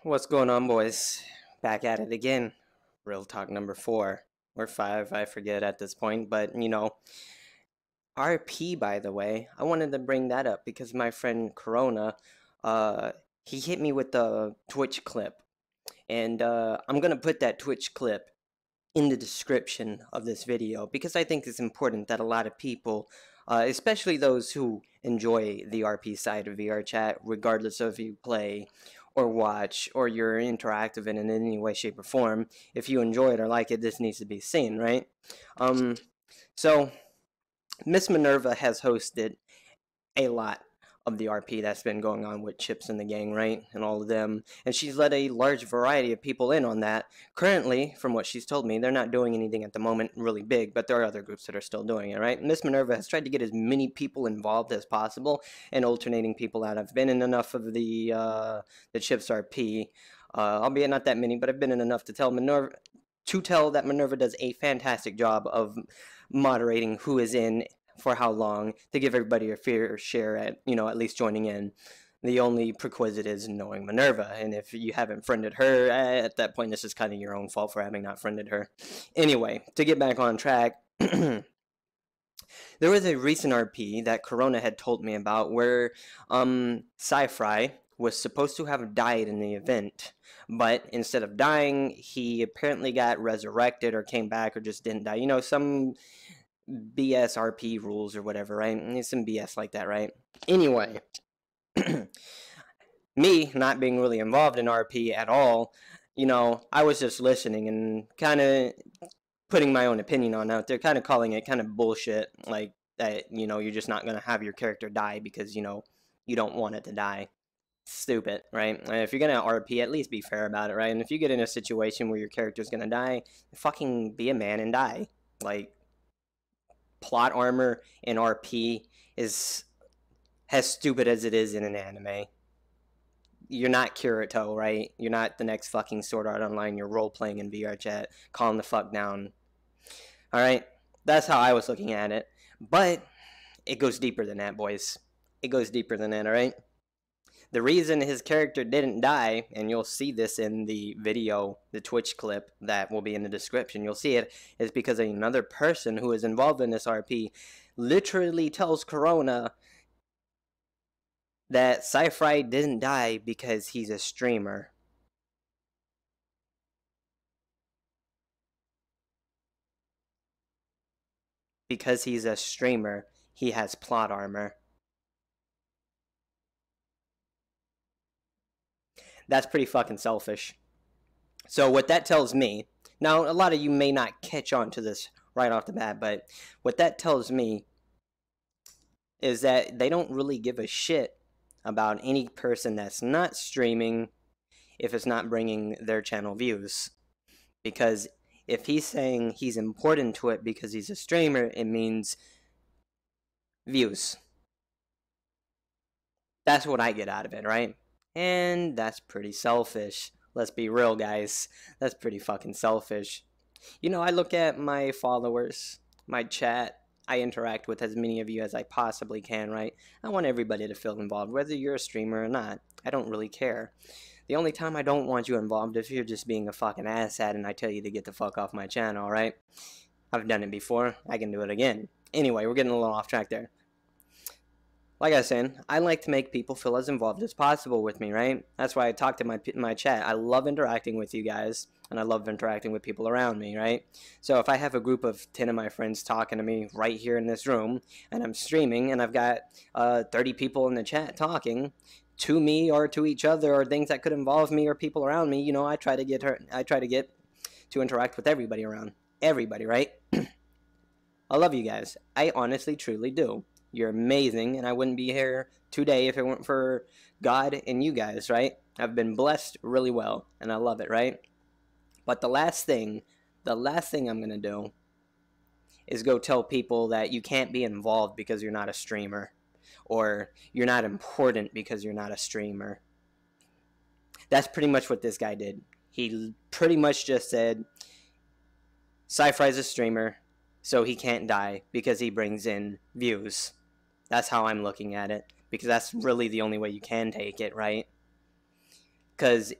What's going on, boys? Back at it again. Real talk number 4 or 5, I forget at this point, but RP, by the way, I wanted to bring that up because my friend Corona, uh, he hit me with the Twitch clip, and I'm gonna put that Twitch clip in the description of this video because I think it's important that a lot of people, especially those who enjoy the RP side of VR chat, regardless of if you play or watch or you're interactive in any way, shape, or form, if you enjoy it or like it, this needs to be seen, right? So Miss Minerva has hosted a lot of the RP that's been going on with Chips and the gang, right? And all of them. And she's let a large variety of people in on that. Currently, from what she's told me, they're not doing anything at the moment really big, but there are other groups that are still doing it, right? Miss Minerva has tried to get as many people involved as possible and alternating people out. I've been in enough of the Chips RP, albeit not that many, but I've been in enough to tell that Minerva does a fantastic job of moderating who is in for how long to give everybody a fair share at least joining in. The only prerequisite is knowing Minerva, and if you haven't friended her at that point, this is kind of your own fault for having not friended her. Anyway, to get back on track, there was a recent RP that Corona had told me about where Sci-Fry was supposed to have died in the event, but instead of dying, he apparently got resurrected or came back or just didn't die. Some BS RP rules or whatever, right? Some BS like that, right? Anyway, me not being really involved in RP at all, I was just listening and kind of putting my own opinion on out there, kind of calling it kind of bullshit, like that, you're just not going to have your character die because, you don't want it to die. Stupid, right? And if you're going to RP, at least be fair about it, right? And if you get in a situation where your character's going to die, fucking be a man and die. Like, plot armor in RP is as stupid as it is in an anime. You're not Kirito, right? You're not the next fucking Sword Art Online. You're role playing in VR chat. Calm the fuck down. All right, that's how I was looking at it. But it goes deeper than that, boys. It goes deeper than that. All right. The reason his character didn't die, and you'll see this in the video, the Twitch clip that will be in the description, you'll see it, is because another person who is involved in this RP literally tells Corona that Sci-Fi didn't die because he's a streamer. Because he's a streamer, he has plot armor. That's pretty fucking selfish. So what that tells me, now a lot of you may not catch on to this right off the bat, but what that tells me is that they don't really give a shit about any person that's not streaming if it's not bringing their channel views. Because if he's saying he's important to it because he's a streamer, it means views. That's what I get out of it, right? And that's pretty selfish. Let's be real, guys. That's pretty fucking selfish. I look at my followers, my chat. I interact with as many of you as I possibly can, right? I want everybody to feel involved, whether you're a streamer or not. I don't really care. The only time I don't want you involved is if you're just being a fucking asshat and I tell you to get the fuck off my channel, right? I've done it before. I can do it again. Anyway, we're getting a little off track there. Like I was saying, I like to make people feel as involved as possible with me, right? That's why I talk to my chat. I love interacting with you guys, and I love interacting with people around me, right? So if I have a group of 10 of my friends talking to me right here in this room, and I'm streaming, and I've got 30 people in the chat talking to me or to each other, or things that could involve me or people around me, I try to get to interact with everybody around. Everybody, right? I love you guys. I honestly, truly do. You're amazing, and I wouldn't be here today if it weren't for God and you guys, right? I've been blessed really well, and I love it, right? But the last thing I'm going to do is go tell people that you can't be involved because you're not a streamer, or you're not important because you're not a streamer. That's pretty much what this guy did. He pretty much just said, Sci-Fi's a streamer, so he can't die because he brings in views. That's how I'm looking at it, because that's really the only way you can take it, right? Because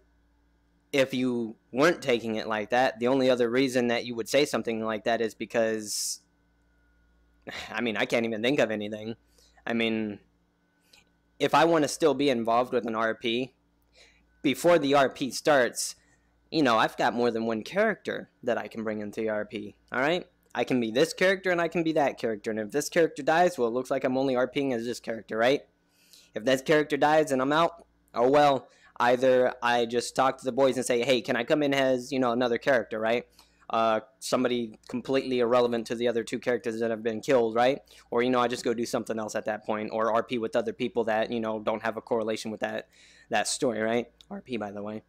if you weren't taking it like that, the only other reason that you would say something like that is because, I mean, I can't even think of anything. I mean, if I want to still be involved with an RP, before the RP starts, you know, I've got more than one character that I can bring into the RP, all right? I can be this character and I can be that character, and if this character dies, well, it looks like I'm only RPing as this character, right? If that character dies and I'm out, oh well, either I just talk to the boys and say, hey, can I come in as, you know, another character, right? Somebody completely irrelevant to the other two characters that have been killed, right? Or, you know, I just go do something else at that point, or RP with other people that, you know, don't have a correlation with that story, right? RP, by the way.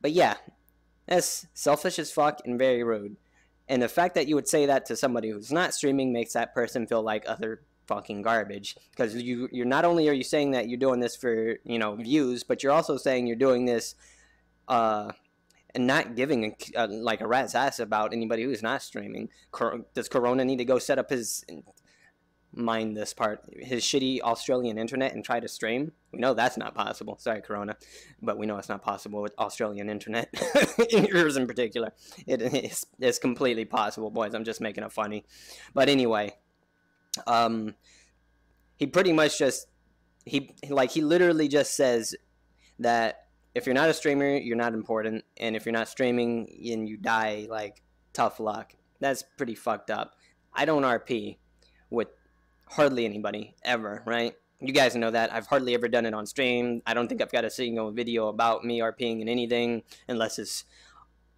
But yeah, that's selfish as fuck and very rude. And the fact that you would say that to somebody who's not streaming makes that person feel like other fucking garbage, because you're not only are you saying that you're doing this for, you know, views, but you're also saying you're doing this and not giving like a rat's ass about anybody who's not streaming. Does Corona need to go set up his, mind this part, his shitty Australian internet and try to stream? We know that's not possible. Sorry, Corona, but we know it's not possible with Australian internet. Yours in particular, it's completely possible, boys. I'm just making it funny, but anyway, he pretty much just he literally just says that if you're not a streamer, you're not important, and if you're not streaming and you die, like, tough luck. That's pretty fucked up. I don't RP with hardly anybody ever, right? You guys know that. I've hardly ever done it on stream. I don't think I've got a single video about me RPing in anything, unless it's,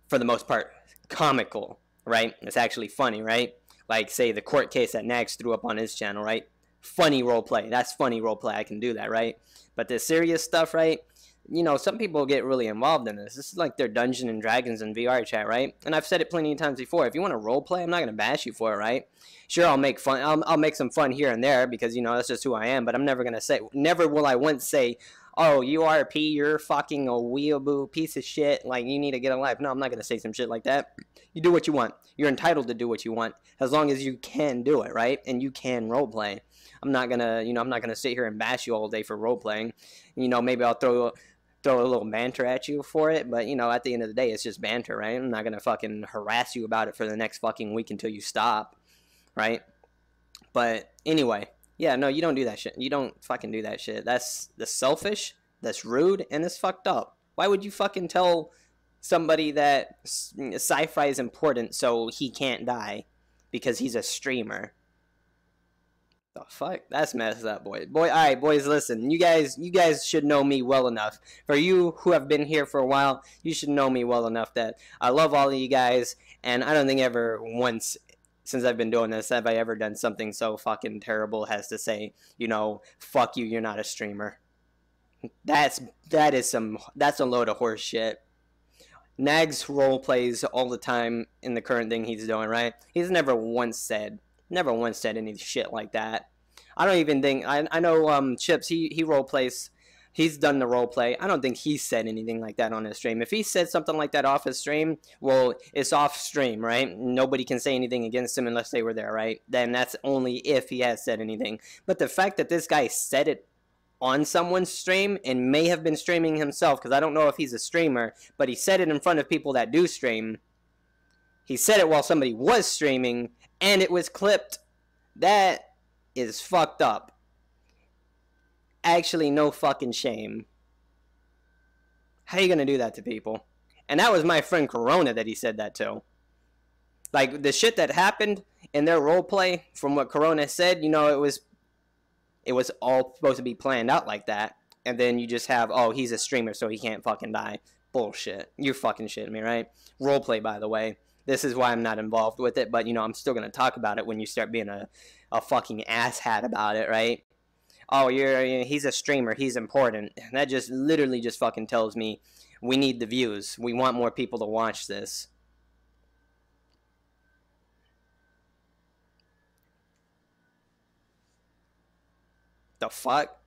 for the most part, comical, right? It's actually funny, right? Like, say, the court case that Nags threw up on his channel, right? Funny roleplay. That's funny roleplay. I can do that, right? But the serious stuff, right? You know, some people get really involved in this. This is like their Dungeons and Dragons in VR chat, right? And I've said it plenty of times before. If you want to role play, I'm not gonna bash you for it, right? Sure, I'll make fun. I'll make some fun here and there because, you know, that's just who I am. But I'm never gonna say. Never will I once say, "Oh, you RP, you're fucking a weeaboo piece of shit. Like, you need to get a life." No, I'm not gonna say some shit like that. You do what you want. You're entitled to do what you want as long as you can do it, right? And you can role play. I'm not gonna, you know, I'm not gonna sit here and bash you all day for role playing. You know, maybe I'll throw a little banter at you for it, but, you know, at the end of the day, it's just banter, right? I'm not gonna fucking harass you about it for the next fucking week until you stop, right? But anyway, yeah, no, you don't do that shit. You don't fucking do that shit. That's selfish, that's rude, and it's fucked up. Why would you fucking tell somebody that sci-fi is important so he can't die because he's a streamer? The fuck? That's messed up, boy. Alright, boys, listen. You guys should know me well enough. For you who have been here for a while, you should know me well enough that I love all of you guys, and I don't think ever once since I've been doing this have I ever done something so fucking terrible as to say, you know, fuck you, you're not a streamer. That's a load of horse shit. Nags role plays all the time in the current thing he's doing, right? He's never once said any shit like that. I don't even think I know Chips, he role plays. He's done the role play. I don't think he said anything like that on his stream. If he said something like that off his stream, well, it's off stream, right? Nobody can say anything against him unless they were there, right? Then that's only if he has said anything. But the fact that this guy said it on someone's stream and may have been streaming himself, because I don't know if he's a streamer, but he said it in front of people that do stream. He said it while somebody was streaming, and it was clipped. That is fucked up. Actually, no fucking shame. How are you gonna do that to people? And that was my friend Corona that he said that to. Like, the shit that happened in their roleplay, from what Corona said, you know, it was all supposed to be planned out like that. And then you just have, oh, he's a streamer, so he can't fucking die. Bullshit. You're fucking shitting me, right? Roleplay, by the way. This is why I'm not involved with it, but, you know, I'm still gonna talk about it when you start being a fucking asshat about it, right? Oh, he's a streamer, he's important. That just literally just fucking tells me we need the views. We want more people to watch this. The fuck?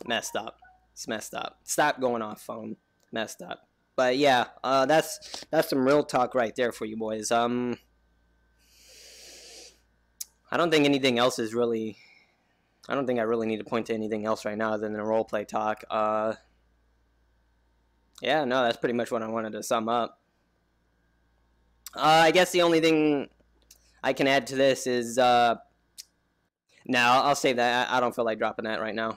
Messed up. It's messed up. Stop going off phone. Messed up. But yeah, that's some real talk right there for you boys. I don't think anything else is really... I don't think I really need to point to anything else right now other than the roleplay talk. Yeah, no, that's pretty much what I wanted to sum up. I guess the only thing I can add to this is no, I'll save that. I don't feel like dropping that right now.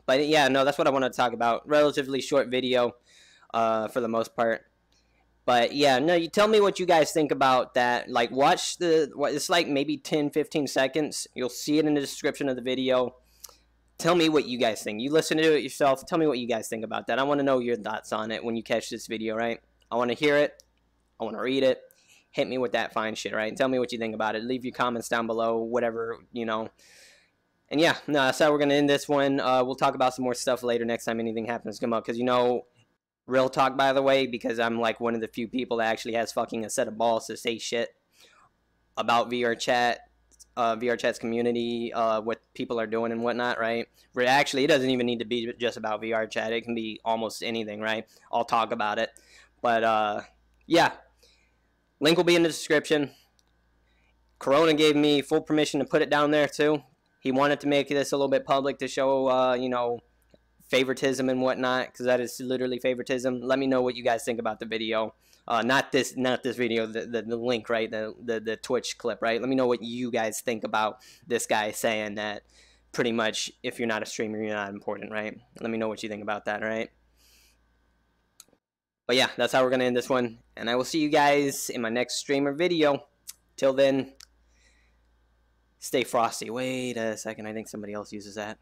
But yeah, no, that's what I wanted to talk about. Relatively short video, for the most part. But yeah, no, you tell me what you guys think about that. Like, watch it's like maybe 10-15 seconds. You'll see it in the description of the video. Tell me what you guys think. You listen to it yourself. Tell me what you guys think about that. I want to know your thoughts on it when you catch this video, right? I want to hear it. I want to read it. Hit me with that fine shit, right? Tell me what you think about it. Leave your comments down below, whatever, you know. And yeah, no, that's how we're going to end this one. We'll talk about some more stuff later next time anything happens to come up. Because, you know, real talk, by the way, because I'm like one of the few people that actually has fucking a set of balls to say shit about VR Chat's community, what people are doing and whatnot, right? Where actually, it doesn't even need to be just about VR Chat. It can be almost anything, right? I'll talk about it. But, yeah. Link will be in the description. Corona gave me full permission to put it down there, too. He wanted to make this a little bit public to show, you know, favoritism and whatnot, because that is literally favoritism. Let me know what you guys think about the video. Not this video, the link, right? The Twitch clip, right? Let me know what you guys think about this guy saying that pretty much if you're not a streamer, you're not important, right? Let me know what you think about that, right? But yeah, that's how we're going to end this one. And I will see you guys in my next streamer video. Till then, stay frosty. Wait a second. I think somebody else uses that.